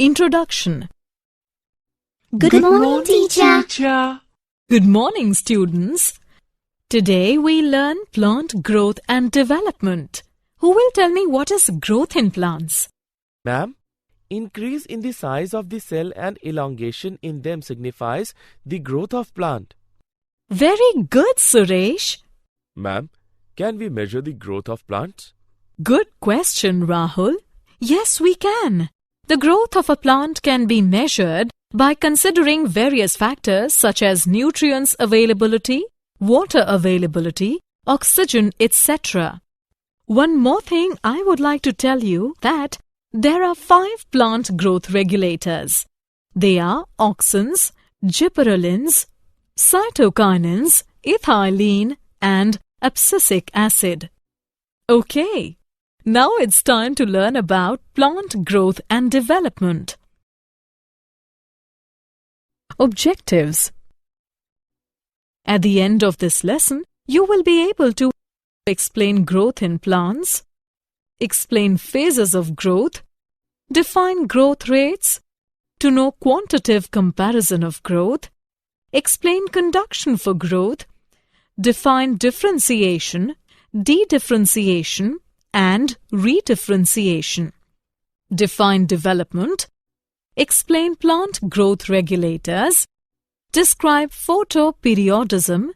Introduction. Good morning, teacher. Good morning, students. Today we learn plant growth and development. Who will tell me what is growth in plants? Ma'am, increase in the size of the cell and elongation in them signifies the growth of plant. Very good, Suresh. Ma'am, can we measure the growth of plants? Good question, Rahul. Yes, we can. The growth of a plant can be measured by considering various factors such as nutrients availability, water availability, oxygen, etc. One more thing I would like to tell you that there are 5 plant growth regulators. They are auxins, gibberellins, cytokinins, ethylene and abscisic acid. Okay, now it's time to learn about plant growth and development. Objectives. At the end of this lesson, you will be able to explain growth in plants, explain phases of growth, define growth rates, to know quantitative comparison of growth, explain conduction for growth, define differentiation, dedifferentiation, and redifferentiation. Define development, explain plant growth regulators, describe photoperiodism,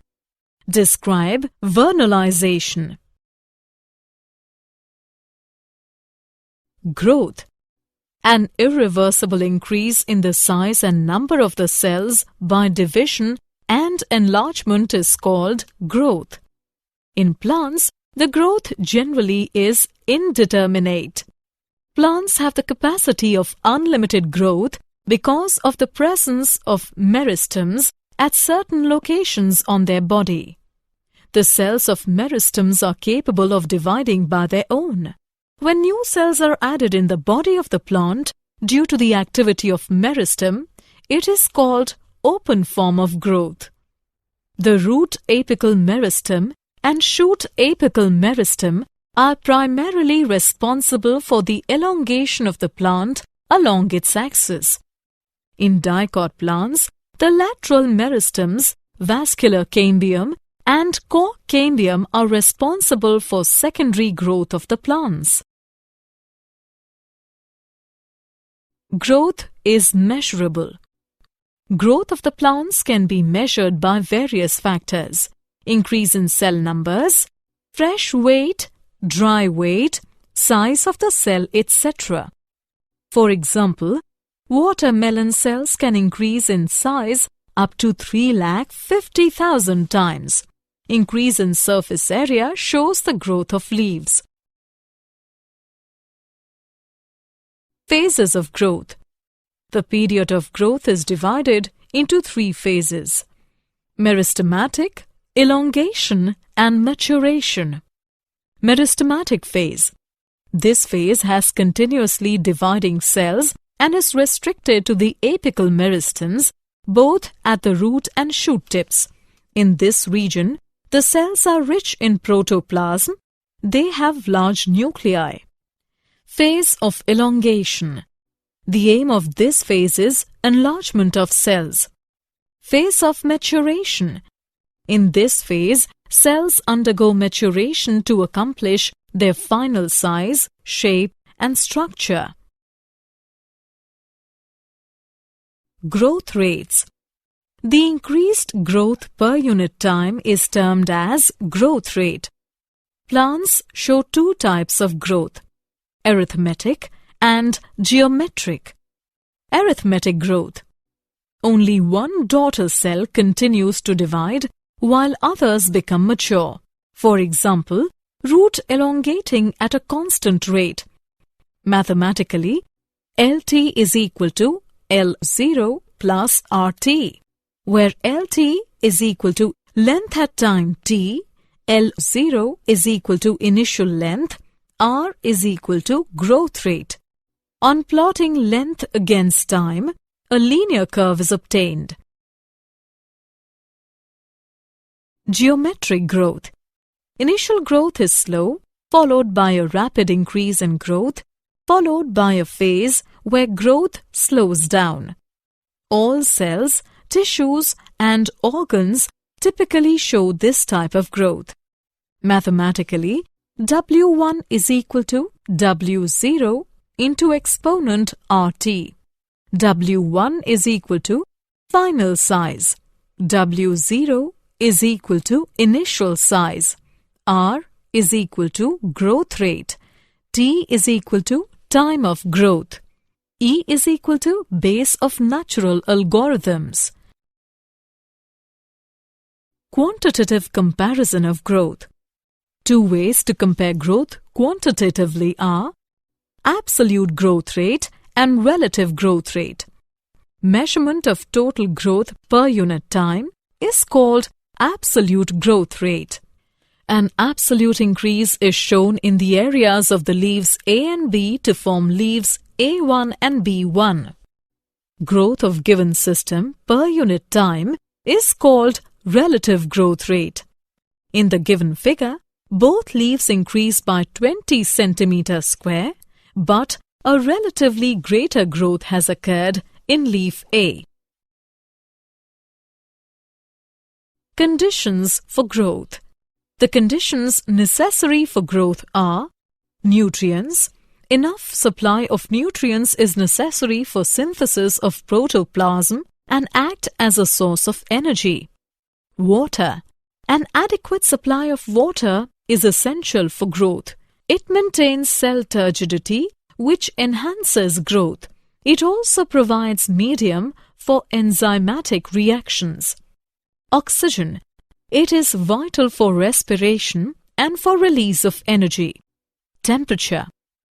describe vernalization. Growth. An irreversible increase in the size and number of the cells by division and enlargement is called growth. In plants, the growth generally is indeterminate. Plants have the capacity of unlimited growth because of the presence of meristems at certain locations on their body. The cells of meristems are capable of dividing by their own. When new cells are added in the body of the plant due to the activity of meristem, it is called open form of growth. The root apical meristem and shoot apical meristem are primarily responsible for the elongation of the plant along its axis. In dicot plants, the lateral meristems, vascular cambium, and core cambium are responsible for secondary growth of the plants. Growth is measurable. Growth of the plants can be measured by various factors: increase in cell numbers, fresh weight, dry weight, size of the cell, etc. For example, watermelon cells can increase in size up to 350,000 times. Increase in surface area shows the growth of leaves. Phases of growth. The period of growth is divided into 3 phases: meristematic, elongation, and maturation. Meristematic phase. This phase has continuously dividing cells and is restricted to the apical meristems, both at the root and shoot tips. In this region, the cells are rich in protoplasm. They have large nuclei. Phase of elongation. The aim of this phase is enlargement of cells. Phase of maturation. In this phase, cells undergo maturation to accomplish their final size, shape, and structure. Growth rates. The increased growth per unit time is termed as growth rate. Plants show 2 types of growth: arithmetic and geometric. Arithmetic growth. Only one daughter cell continues to divide while others become mature. For example, root elongating at a constant rate. Mathematically, LT is equal to L0 plus RT, where LT is equal to length at time t, L0 is equal to initial length, R is equal to growth rate. On plotting length against time, a linear curve is obtained. Geometric growth. Initial growth is slow, followed by a rapid increase in growth. followed by a phase where growth slows down. All cells, tissues, and organs typically show this type of growth. Mathematically, W1 is equal to W0 into exponent RT. W1 is equal to final size. W0 is equal to initial size. R is equal to growth rate. T is equal to time of growth. E is equal to base of natural algorithms. Quantitative comparison of growth. Two ways to compare growth quantitatively are absolute growth rate and relative growth rate. Measurement of total growth per unit time is called absolute growth rate. An absolute increase is shown in the areas of the leaves A and B to form leaves A1 and B1. Growth of given system per unit time is called relative growth rate. In the given figure, both leaves increase by 20 centimeter square, but a relatively greater growth has occurred in leaf A. Conditions for growth. The conditions necessary for growth are nutrients. Enough supply of nutrients is necessary for synthesis of protoplasm and act as a source of energy. Water. An adequate supply of water is essential for growth. It maintains cell turgidity, which enhances growth. It also provides medium for enzymatic reactions. Oxygen. It is vital for respiration and for release of energy. Temperature.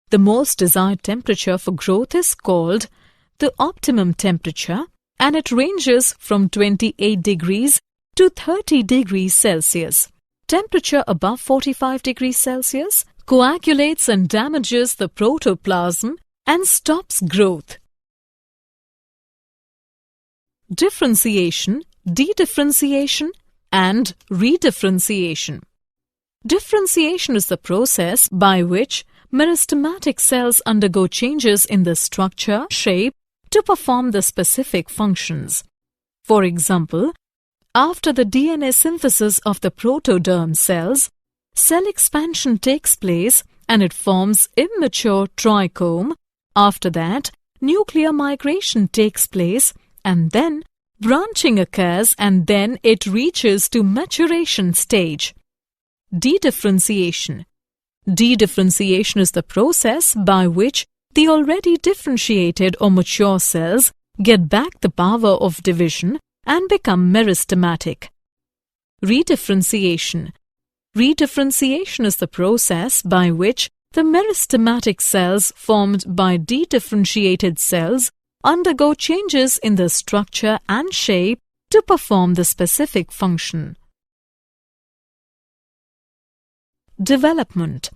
The most desired temperature for growth is called the optimum temperature, and it ranges from 28 degrees to 30 degrees Celsius. Temperature above 45 degrees Celsius coagulates and damages the protoplasm and stops growth. Differentiation, dedifferentiation, and redifferentiation. Differentiation is the process by which meristematic cells undergo changes in the structure, shape, to perform the specific functions. For example, after the DNA synthesis of the protoderm cells, cell expansion takes place and it forms immature trichome. After that, nuclear migration takes place and then branching occurs and then it reaches to maturation stage. Dedifferentiation. Dedifferentiation is the process by which the already differentiated or mature cells get back the power of division and become meristematic. Redifferentiation. Redifferentiation is the process by which the meristematic cells formed by dedifferentiated cells undergo changes in the structure and shape to perform the specific function. Development.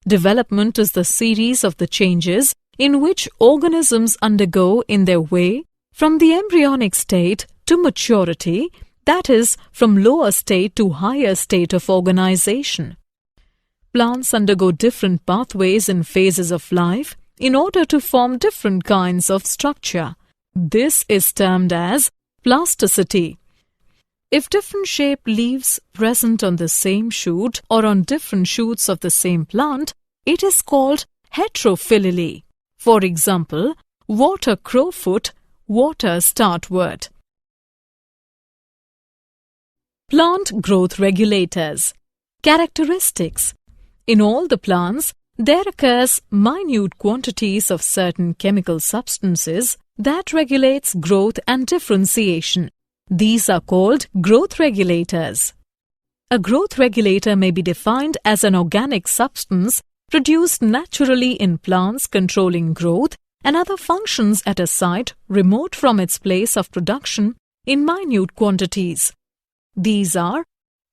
Development is the series of the changes in which organisms undergo in their way from the embryonic state to maturity, that is, from lower state to higher state of organization. Plants undergo different pathways in phases of life in order to form different kinds of structure. This is termed as plasticity. If different shaped leaves present on the same shoot or on different shoots of the same plant, it is called heterophyly. For example, water crowfoot, water startwort. Plant growth regulators. Characteristics. In all the plants, there occurs minute quantities of certain chemical substances that regulates growth and differentiation. These are called growth regulators. A growth regulator may be defined as an organic substance produced naturally in plants controlling growth and other functions at a site remote from its place of production in minute quantities. These are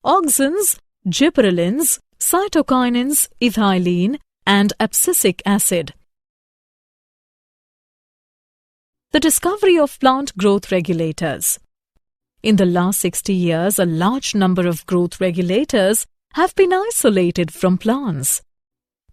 auxins, gibberellins, cytokinins, ethylene, and abscisic acid. The discovery of plant growth regulators. In the last 60 years, a large number of growth regulators have been isolated from plants.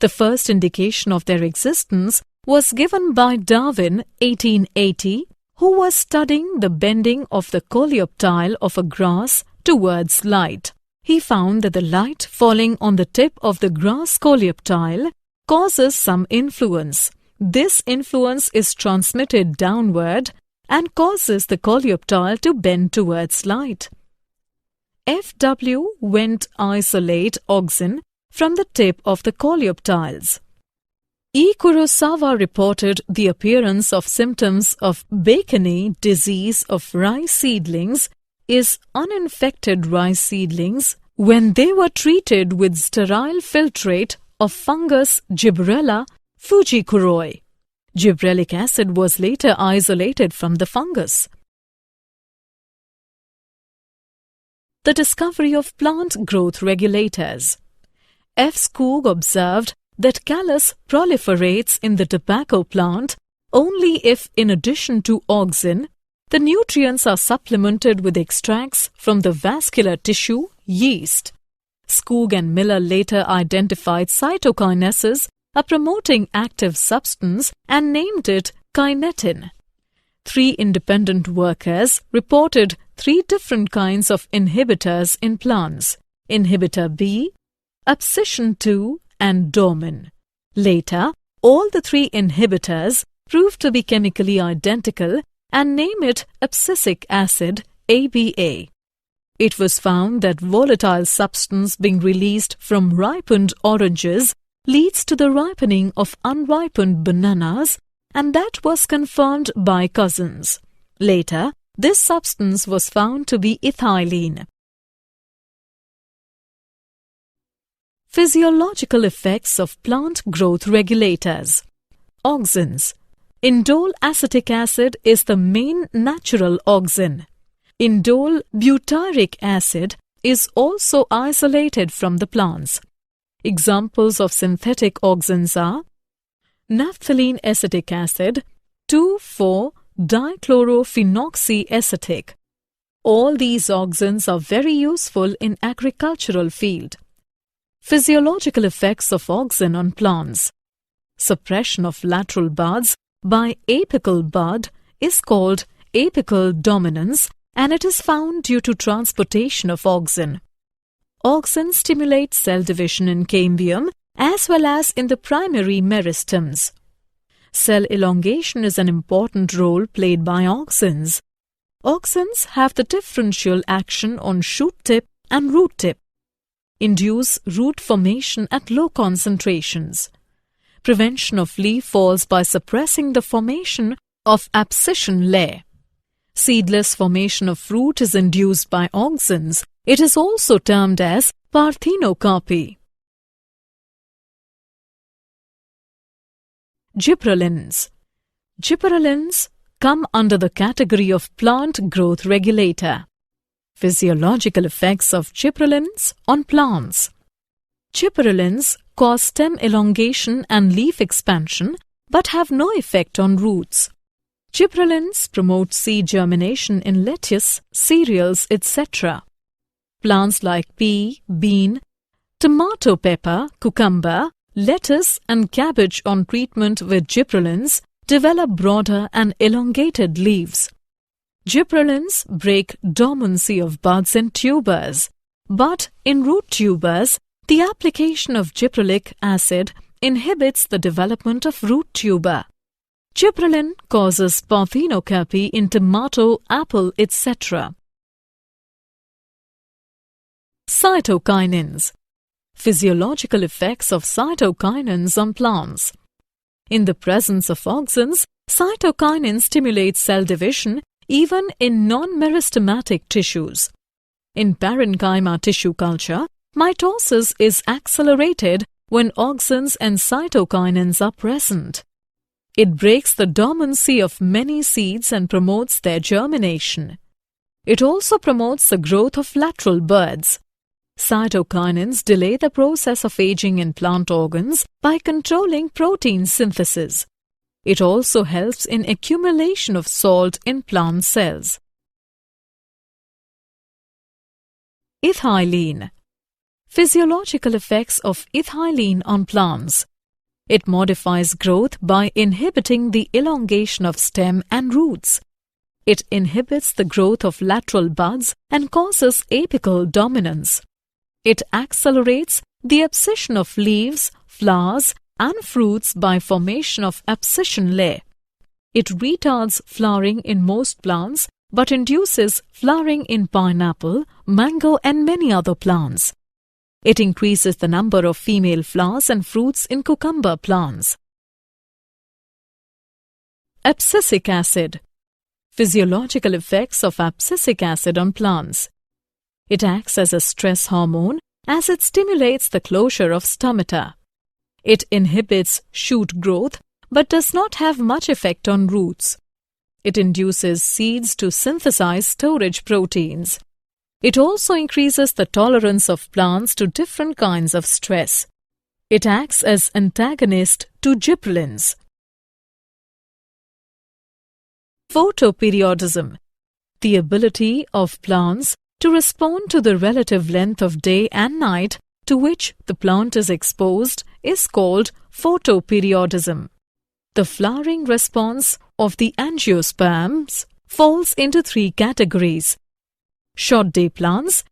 The first indication of their existence was given by Darwin 1880, who was studying the bending of the coleoptile of a grass towards light. He found that the light falling on the tip of the grass coleoptile causes some influence. This influence is transmitted downward and causes the coleoptile to bend towards light. F.W. went isolate oxen from the tip of the coleoptiles. E. Kurosawa reported the appearance of symptoms of Bacony disease of rice seedlings is uninfected rice seedlings when they were treated with sterile filtrate of fungus Gibberella fujikuroi. Gibberellic acid was later isolated from the fungus. The discovery of plant growth regulators. F. Skoog observed that callus proliferates in the tobacco plant only if, in addition to auxin, the nutrients are supplemented with extracts from the vascular tissue, yeast. Skoog and Miller later identified cytokinesis, a promoting active substance, and named it kinetin. 3 independent workers reported 3 different kinds of inhibitors in plants: inhibitor B, abscission 2, and dormin. Later, all the 3 inhibitors proved to be chemically identical and name it abscisic acid, ABA. It was found that volatile substance being released from ripened oranges leads to the ripening of unripened bananas, and that was confirmed by Cousins. Later, this substance was found to be ethylene. Physiological effects of plant growth regulators. Auxins. Indole acetic acid is the main natural auxin. Indole butyric acid is also isolated from the plants. Examples of synthetic auxins are naphthalene acetic acid, 2,4-dichlorophenoxyacetic. All these auxins are very useful in agricultural field. Physiological effects of auxin on plants. Suppression of lateral buds by apical bud is called apical dominance, and it is found due to transportation of auxin. Auxin stimulate cell division in cambium as well as in the primary meristems. Cell elongation is an important role played by auxins. Auxins have the differential action on shoot tip and root tip. Induce root formation at low concentrations. Prevention of leaf falls by suppressing the formation of abscission layer. Seedless formation of fruit is induced by auxins. It is also termed as parthenocarpy. Gibberellins. Gibberellins come under the category of plant growth regulator. Physiological effects of gibberellins on plants. Gibberellins cause stem elongation and leaf expansion but have no effect on roots. Gibberellins promote seed germination in lettuce, cereals, etc. Plants like pea, bean, tomato pepper, cucumber, lettuce and cabbage on treatment with gibberellins develop broader and elongated leaves. Gibberellins break dormancy of buds and tubers, but in root tubers, the application of gibberellic acid inhibits the development of root tuber. Gibberellin causes parthenocarpy in tomato, apple, etc. Cytokinins. Physiological effects of cytokinins on plants. In the presence of auxins, cytokinins stimulate cell division even in non-meristematic tissues. In parenchyma tissue culture, mitosis is accelerated when auxins and cytokinins are present. It breaks the dormancy of many seeds and promotes their germination. It also promotes the growth of lateral buds. Cytokinins delay the process of aging in plant organs by controlling protein synthesis. It also helps in accumulation of salt in plant cells. Ethylene. Physiological effects of ethylene on plants. It modifies growth by inhibiting the elongation of stem and roots. It inhibits the growth of lateral buds and causes apical dominance. It accelerates the abscission of leaves, flowers, and fruits by formation of abscission layer. It retards flowering in most plants but induces flowering in pineapple, mango, and many other plants. It increases the number of female flowers and fruits in cucumber plants. Abscisic acid. Physiological effects of abscisic acid on plants. It acts as a stress hormone as it stimulates the closure of stomata. It inhibits shoot growth but does not have much effect on roots. It induces seeds to synthesize storage proteins. It also increases the tolerance of plants to different kinds of stress. It acts as antagonist to gibberellins. Photoperiodism. The ability of plants to respond to the relative length of day and night to which the plant is exposed is called photoperiodism. The flowering response of the angiosperms falls into three categories. Short day plants.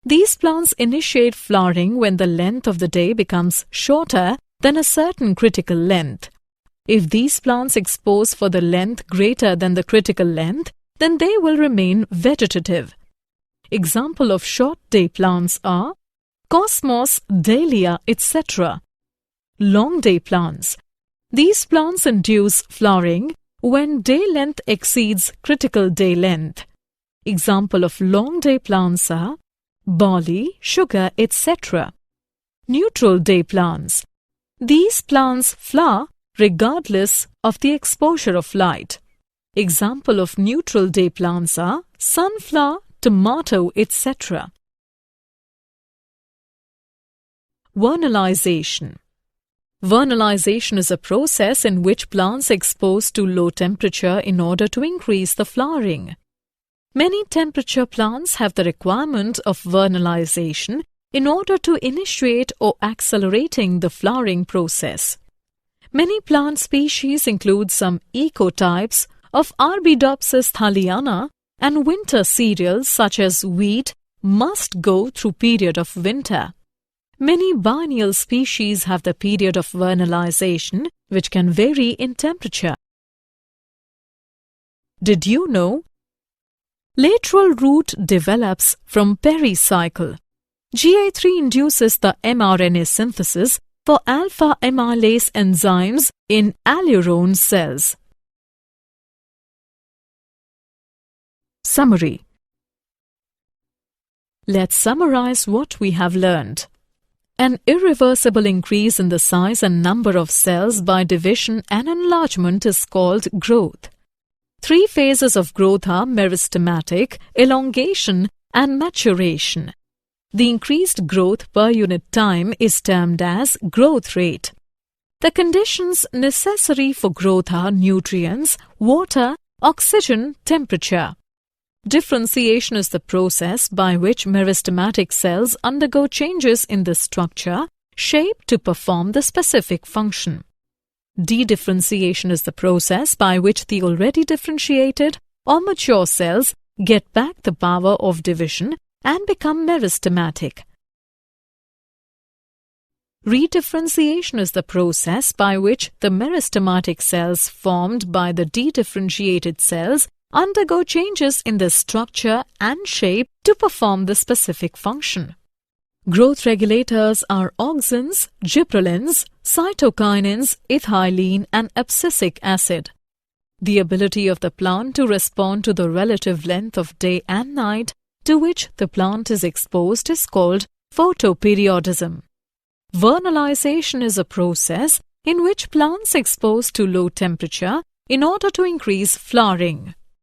These plants initiate flowering when the length of the day becomes shorter than a certain critical length. If these plants expose for the length greater than the critical length, then they will remain vegetative. Example of short day plants are Cosmos, Dahlia, etc. Long day plants. These plants induce flowering when day length exceeds critical day length. Example of long day plants are barley, sugar, etc. Neutral day plants. These plants flower regardless of the exposure of light. Example of neutral day plants are sunflower, tomato, etc. Vernalization. Vernalization is a process in which plants expose to low temperature in order to increase the flowering. Many temperature plants have the requirement of vernalization in order to initiate or accelerating the flowering process. Many plant species include some ecotypes of Arabidopsis thaliana, and winter cereals such as wheat must go through period of winter. Many biennial species have the period of vernalization, which can vary in temperature. Did you know? Lateral root develops from pericycle. GA3 induces the mRNA synthesis for alpha amylase enzymes in allurone cells. Summary. Let's summarize what we have learned. An irreversible increase in the size and number of cells by division and enlargement is called growth. Three phases of growth are meristematic, elongation, and maturation. The increased growth per unit time is termed as growth rate. The conditions necessary for growth are nutrients, water, oxygen, temperature. Differentiation is the process by which meristematic cells undergo changes in the structure, shape to perform the specific function. Dedifferentiation is the process by which the already differentiated or mature cells get back the power of division and become meristematic. Redifferentiation is the process by which the meristematic cells formed by the dedifferentiated cells undergo changes in their structure and shape to perform the specific function. Growth regulators are auxins, gibberellins, cytokinins, ethylene, and abscisic acid. The ability of the plant to respond to the relative length of day and night to which the plant is exposed is called photoperiodism. Vernalization is a process in which plants expose to low temperature in order to increase flowering.